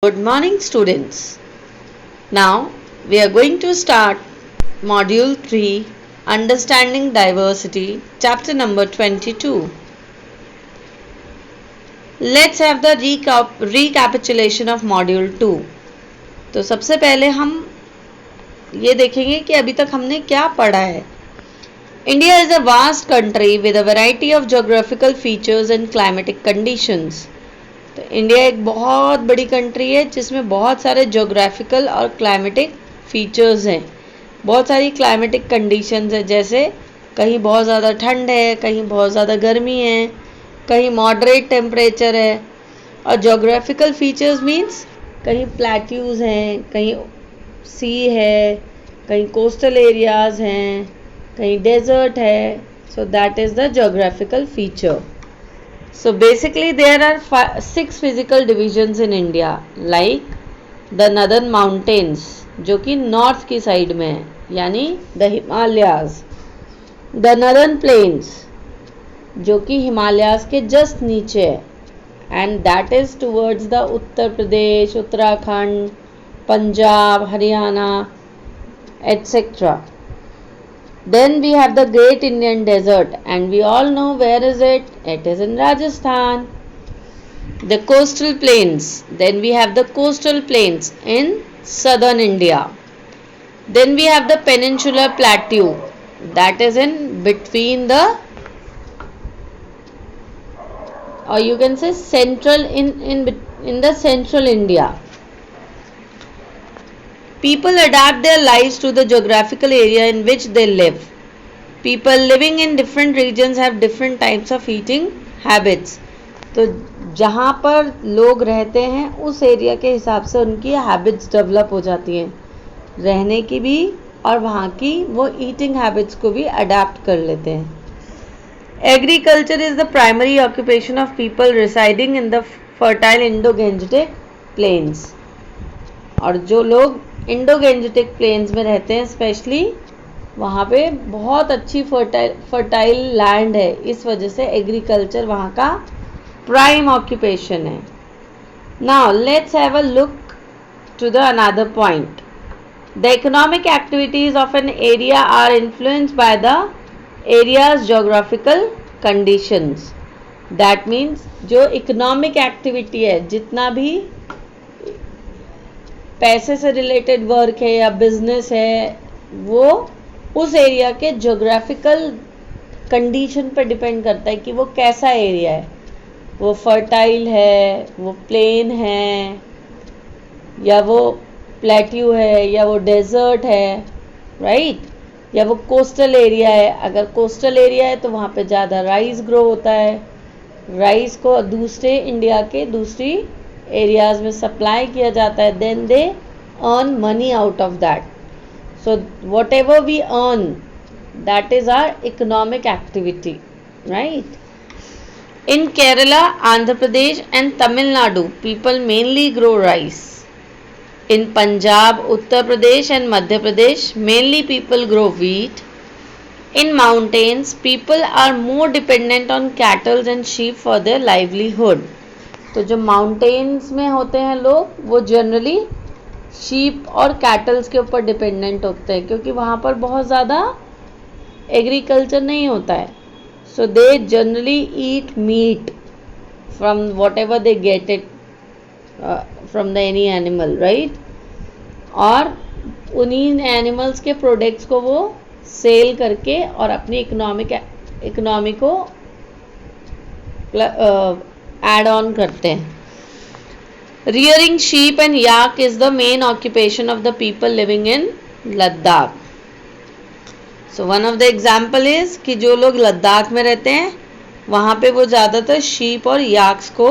Good morning, students. Now we are going to start Module 3 Understanding Diversity, Chapter number 22. Let's have the recapitulation of Module 2. तो सबसे पहले हम ये देखेंगे कि अभी तक हमने क्या पढ़ा है. India is a vast country with a variety of geographical features and climatic conditions. तो इंडिया एक बहुत बड़ी कंट्री है जिसमें बहुत सारे जोग्राफिकल और क्लाइमेटिक फीचर्स हैं. बहुत सारी क्लाइमेटिक कंडीशंस है, जैसे कहीं बहुत ज़्यादा ठंड है, कहीं बहुत ज़्यादा गर्मी है, कहीं मॉडरेट टेम्परेचर है. और जोग्राफिकल फीचर्स मीन्स कहीं प्लेट्यूज हैं, कहीं सी है, कहीं कोस्टल एरियाज़ हैं, कहीं डेजर्ट है. So that is the geographical feature. So basically there are 6 physical divisions in India, like the northern mountains जो कि नॉर्थ की साइड में है, यानी the Himalayas, the northern plains जो कि हिमालयाज के जस्ट नीचे है, and that is towards the Uttar Pradesh, Uttarakhand, Punjab, Haryana etc. Then we have the Great Indian Desert, and we all know where is it? It is in Rajasthan. The coastal plains. Then we have the coastal plains in southern India. Then we have the peninsular plateau, that is in between the, or you can say central in the central India. People adapt their lives to the geographical area in which they live. People living in different regions have different types of eating habits. तो जहाँ पर लोग रहते हैं उस area के हिसाब से उनकी हैबिट्स डेवलप हो जाती हैं, रहने की भी और वहाँ की वो ईटिंग हैबिट्स को भी अडेप्ट कर लेते हैं. Agriculture is the primary occupation of people residing in the fertile Indo-Gangetic plains. और जो लोग इंडो-गैंजेटिक प्लेन्स में रहते हैं स्पेशली, वहाँ पे बहुत अच्छी फर्टाइल लैंड है, इस वजह से एग्रीकल्चर वहाँ का प्राइम ऑक्यूपेशन है. Now let's have a look to the another point. The economic activities of an area are influenced by the area's geographical conditions. That means जो इकोनॉमिक एक्टिविटी है, जितना भी पैसे से रिलेटेड वर्क है या बिजनेस है, वो उस एरिया के जोग्राफिकल कंडीशन पर डिपेंड करता है कि वो कैसा एरिया है. वो फर्टाइल है, वो प्लेन है, या वो प्लेट्यू है, या वो डेजर्ट है, राइट, या वो कोस्टल एरिया है. अगर कोस्टल एरिया है तो वहाँ पे ज़्यादा राइस ग्रो होता है. राइस को दूसरे इंडिया के दूसरी एरियाज में सप्लाई किया जाता है. Then they earn money out of that. So whatever we earn, that is our economic activity, right. In Kerala, Andhra Pradesh and Tamil Nadu, people mainly grow rice. In Punjab, Uttar Pradesh and Madhya Pradesh, mainly people grow wheat. In mountains, people are more dependent on cattle and sheep for their livelihood. तो जो mountains में होते हैं लोग, वो generally sheep और kettles के ऊपर डिपेंडेंट होते हैं, क्योंकि वहाँ पर बहुत ज़्यादा एग्रीकल्चर नहीं होता है. So they generally eat meat from whatever they get it from the any animal, right. और उन्हीं एनिमल्स के प्रोडक्ट्स को वो सेल करके और अपनी इकोनॉमी को एड ऑन करते हैं. Rearing sheep and yak is the main occupation of the people living in Ladakh. So one of the example is कि जो लोग लद्दाख में रहते हैं वहाँ पे वो ज़्यादातर शीप और याक्स को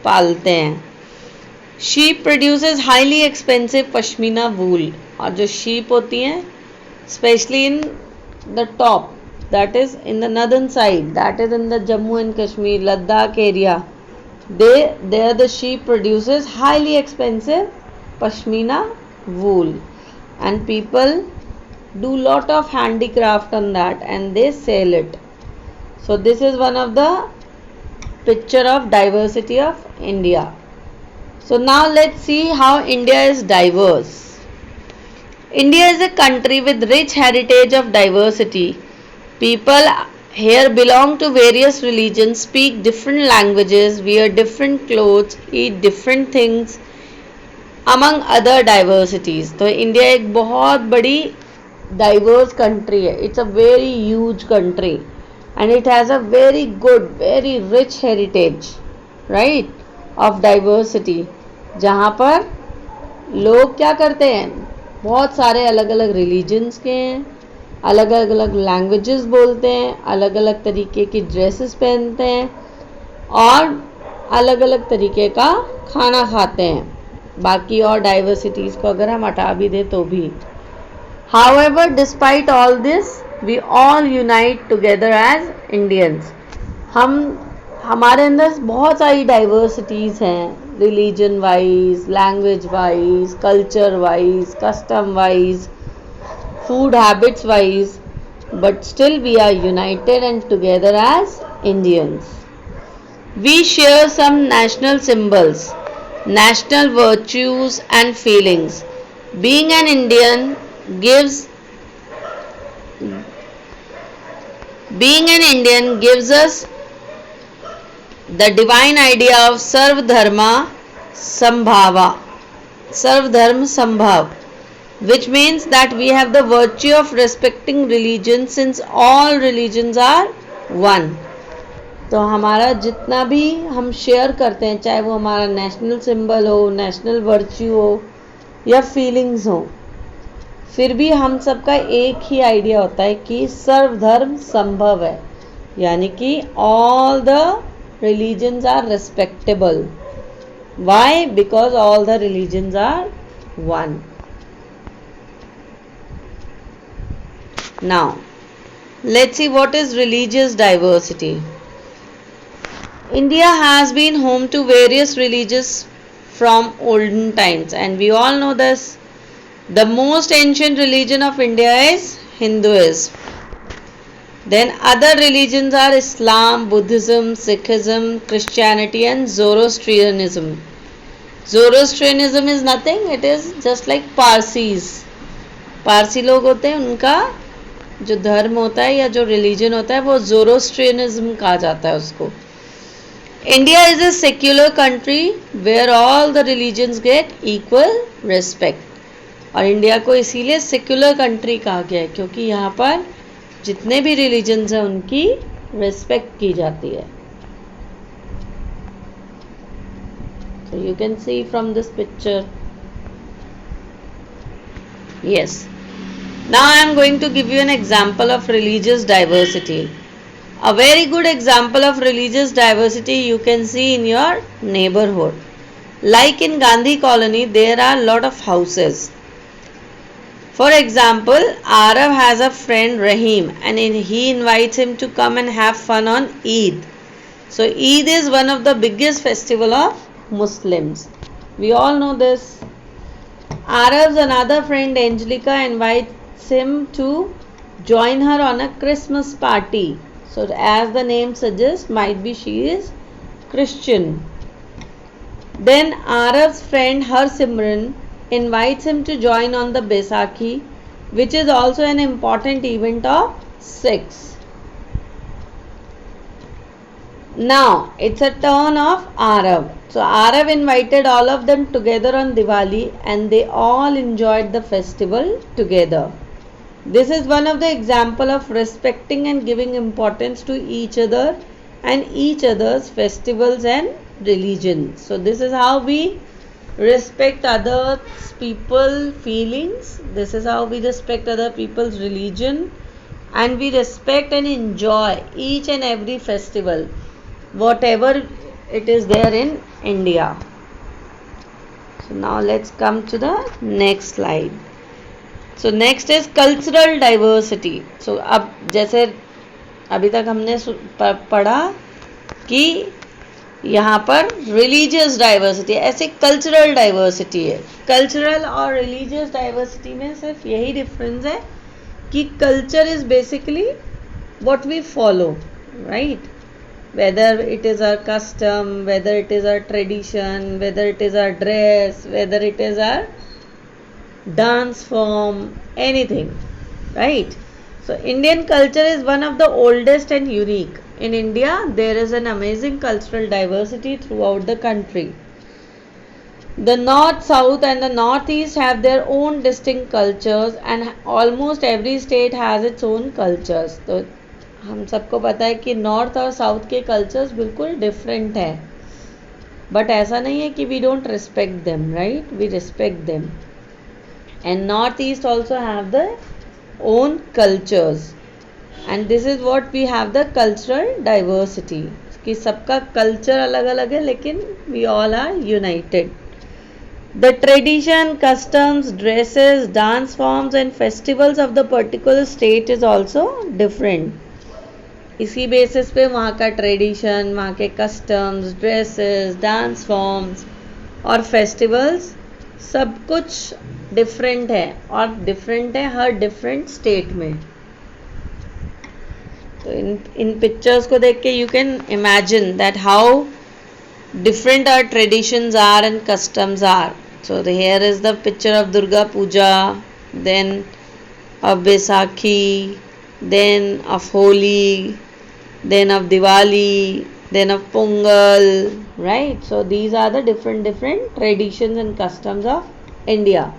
पालते हैं. Sheep produces highly expensive pashmina wool. और जो शीप होती हैं specially in the top, that is in the northern side, that is in the Jammu and Kashmir, Ladakh area, there the sheep produces highly expensive pashmina wool, and people do lot of handicraft on that and they sell it. So this is one of the picture of diversity of India. So now let's see how India is diverse. India is a country with rich heritage of diversity. People here belong to various religions, speak different languages, wear different clothes, eat different things, among other diversities. तो India एक बहुत बड़ी diverse country है. It's a very huge country and it has a very good, very rich heritage, right, of diversity. जहाँ पर लोग क्या करते हैं, बहुत सारे अलग अलग रिलीजन्स के हैं, अलग अलग लैंग्वेजेस बोलते हैं, अलग अलग तरीके की ड्रेसेस पहनते हैं और अलग अलग तरीके का खाना खाते हैं. बाकी और डाइवर्सिटीज़ को अगर हम हटा भी दें तो भी. However, despite all this, we all unite together as Indians. हमारे अंदर बहुत सारी डाइवर्सिटीज़ हैं, religion wise, language wise, culture wise, custom wise, food habits wise, but still we are united and together as Indians. We share some national symbols, national virtues and feelings. Being an Indian gives us the divine idea of Sarv Dharma Sambhav, which means that we have the virtue of respecting religion since all religions are one. तो हमारा जितना भी हम share करते हैं, चाहे वो हमारा नेशनल सिंबल हो, नेशनल वर्च्यू हो या फीलिंग्स हो, फिर भी हम सबका एक ही आइडिया होता है कि सर्वधर्म संभव है, यानी कि all the religions are respectable. Why? Because all the religions are one. Now let's see what is religious diversity. India has been home to various religions from olden times, and we all know this. The most ancient religion of India is Hinduism. Then other religions are Islam, Buddhism, Sikhism, Christianity and Zoroastrianism. Zoroastrianism is nothing, it is just like Parsis. Parsi लोग होते हैं, उनका जो धर्म होता है या जो रिलीजन होता है वो जोरोस्ट्रियनिज्म कहा जाता है उसको. India is a secular country where all the religions get equal respect. और इंडिया को इसीलिए सेक्युलर कंट्री कहा गया है क्योंकि यहाँ पर जितने भी रिलीजन्स हैं उनकी रिस्पेक्ट की जाती है. So you can see from this picture. Yes. Now I am going to give you an example of religious diversity. A very good example of religious diversity you can see in your neighborhood. Like in Gandhi colony, there are a lot of houses. For example, Arav has a friend Rahim and he invites him to come and have fun on Eid. So Eid is one of the biggest festival of Muslims. We all know this. Arav's another friend Angelica invites him to join her on a Christmas party. So as the name suggests, might be she is Christian. Then Arav's friend Harsimran invites him to join on the Baisakhi, which is also an important event of Sikhs. Now it's a turn of Arav. So Arav invited all of them together on Diwali and they all enjoyed the festival together. This is one of the example of respecting and giving importance to each other and each other's festivals and religion. So this is how we respect other people's feelings. This is how we respect other people's religion, and we respect and enjoy each and every festival, whatever it is there in India. So now let's come to the next slide. So next is cultural diversity. So अब जैसे अभी तक हमने पढ़ा कि यहाँ पर religious diversity, ऐसे कल्चरल डाइवर्सिटी है. कल्चरल और रिलीजियस डाइवर्सिटी में सिर्फ यही डिफरेंस है कि culture is basically what we follow, right, whether it is our custom, whether it is our tradition, whether it is our dress, whether it is our dance form, anything, right? So Indian culture is one of the oldest and unique. In India there is an amazing cultural diversity throughout the country. The north, south and the northeast have their own distinct cultures and almost every state has its own cultures. तो हम सबको पता है कि north और south के cultures बिल्कुल different हैं, बट ऐसा नहीं है कि we don't respect them, right? We respect them. And north east also have the own cultures and this is what we have the cultural diversity, कि सबका कल्चर अलग अलग है लेकिन we all are united. The tradition, customs, dresses, dance forms and festivals of the particular state is also different. इसी basis पे वहाँ का ट्रेडिशन, वहाँ के कस्टम्स, ड्रेसेस, डांस फॉर्म्स और फेस्टिवल्स सब कुछ डिफरेंट है और डिफरेंट है हर डिफरेंट स्टेट में. तो इन पिक्चर्स को देख के you can imagine that how different our traditions are and customs are. So here is the picture of Durga Puja, then of Baisakhi, then of Holi, then of Diwali, then of Pongal, right? So these are the different traditions and customs of India.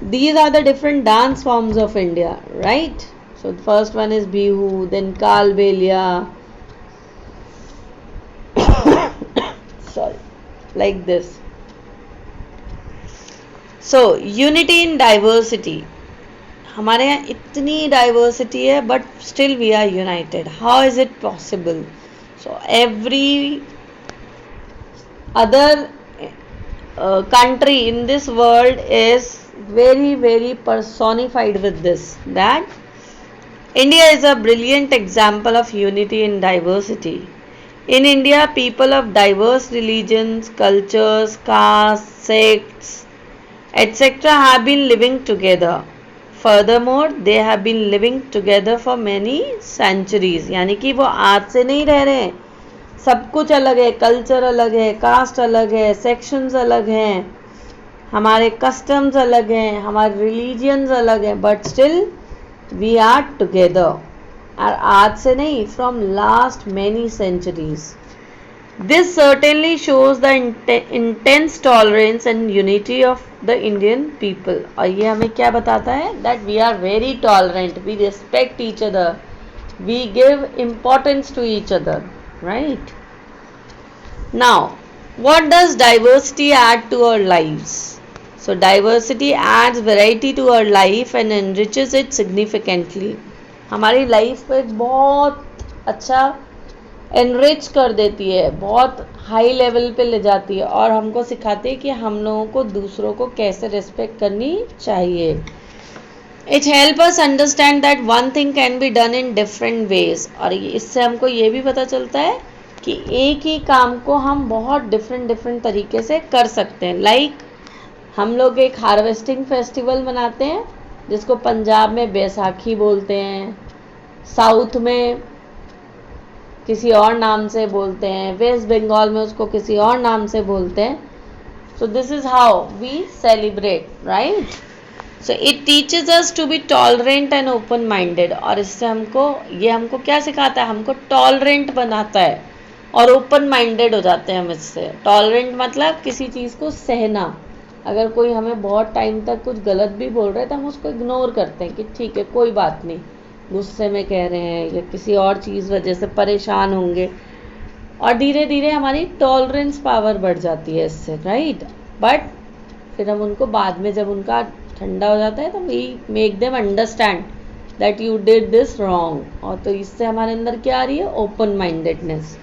These are the different dance forms of India, right? So the first one is Bihu, then Kalbelia, sorry, like this. So unity in diversity. हमारे यहाँ इतनी diversity है but still we are united. How is it possible? So every other country in this world is very personified with this, that India is a brilliant example of unity in diversity. In India, people of diverse religions, cultures, castes, sects, etc. have been living together. Furthermore, they have been living together for many centuries. यानी कि वो आज से नहीं रह रहे हैं. सब कुछ अलग है, कल्चर अलग है, कास्ट अलग है, सेक्शंस अलग हैं, हमारे कस्टम्स अलग हैं, हमारे रिलीजियंस अलग हैं, but still we are together. और आज से नहीं, from last many centuries. This certainly shows the intense tolerance and unity of the Indian people. और ये हमें क्या बताता है? That we are very tolerant, we respect each other, we give importance to each other, right? Now what does diversity add to our lives? So diversity adds variety to our life and enriches it significantly. हमारी life को एक बहुत अच्छा enrich कर देती है, बहुत high level पे ले जाती है और हमको सिखाती है कि हम लोगों को दूसरों को कैसे रिस्पेक्ट करनी चाहिए. It help us understand that one thing can be done in different ways. और इससे हमको ये भी पता चलता है कि एक ही काम को हम बहुत डिफरेंट तरीके से कर सकते हैं. लाइक हम लोग एक हार्वेस्टिंग फेस्टिवल मनाते हैं जिसको पंजाब में बैसाखी बोलते हैं, साउथ में किसी और नाम से बोलते हैं, वेस्ट बंगाल में उसको किसी और नाम से बोलते हैं. So this is how we celebrate, right? So it teaches us to be tolerant and open minded. और इससे हमको क्या सिखाता है? हमको टॉलरेंट बनाता है और ओपन माइंडेड हो जाते हैं हम इससे. टॉलरेंट मतलब किसी चीज़ को सहना. अगर कोई हमें बहुत टाइम तक कुछ गलत भी बोल रहा है तो हम उसको इग्नोर करते हैं कि ठीक है, कोई बात नहीं, गुस्से में कह रहे हैं या किसी और चीज़ वजह से परेशान होंगे. और धीरे धीरे हमारी टॉलरेंस पावर बढ़ जाती है इससे, राइट? बट फिर हम उनको बाद में जब उनका ठंडा हो जाता है तो we make them understand that you did this wrong. और तो इससे हमारे अंदर क्या आ रही है? Open mindedness.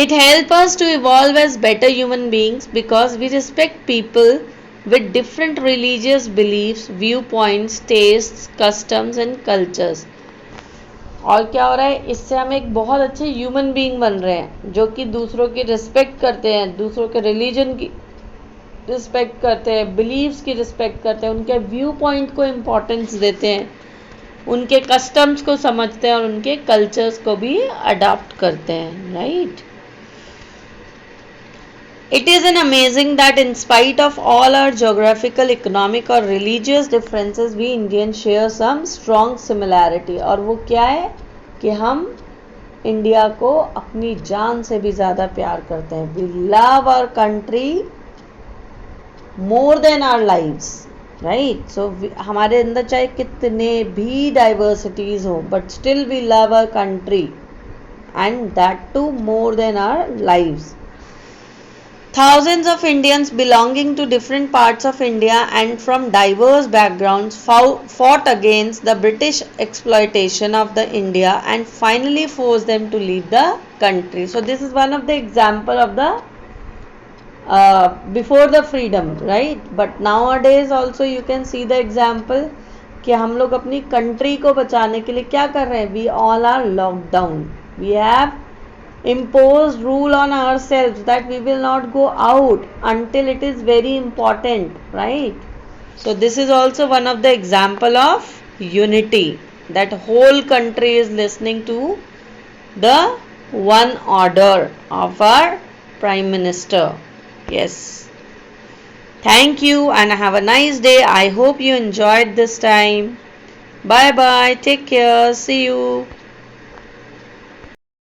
It helps us to evolve as better human beings because we respect people with different religious beliefs, viewpoints, tastes, customs and cultures. और क्या हो रहा है? इससे हम एक बहुत अच्छे ह्यूमन बीइंग बन रहे हैं जो कि दूसरों की रिस्पेक्ट करते हैं, दूसरों के रिलीजन की रिस्पेक्ट करते हैं, बिलीव्स की रिस्पेक्ट करते हैं, उनके व्यू पॉइंट को इम्पोर्टेंस देते हैं, उनके कस्टम्स को समझते हैं और उनके कल्चर्स को भी अडॉप्ट करते हैं, right. It is an amazing that in spite of all our geographical, economic और religious differences, we Indians share some strong similarity. और वो क्या है कि हम इंडिया को अपनी जान से भी ज़्यादा प्यार करते हैं. We love our country more than our lives, right? So हमारे अंदर चाहे कितने भी diversities हो, but still we love our country, and that too more than our lives. Thousands of Indians belonging to different parts of India and from diverse backgrounds fought against the British exploitation of the India and finally forced them to leave the country. So this is one of the example of the before the freedom, right? But nowadays also you can see the example कि हम लोग अपनी country को बचाने के लिए क्या कर रहे हैं? We all are locked down. We have imposed rule on ourselves that we will not go out until it is very important, right? So this is also one of the example of unity, that whole country is listening to the one order of our prime minister. Yes, thank you and have a nice day. I hope you enjoyed this time. Bye bye, take care, see you.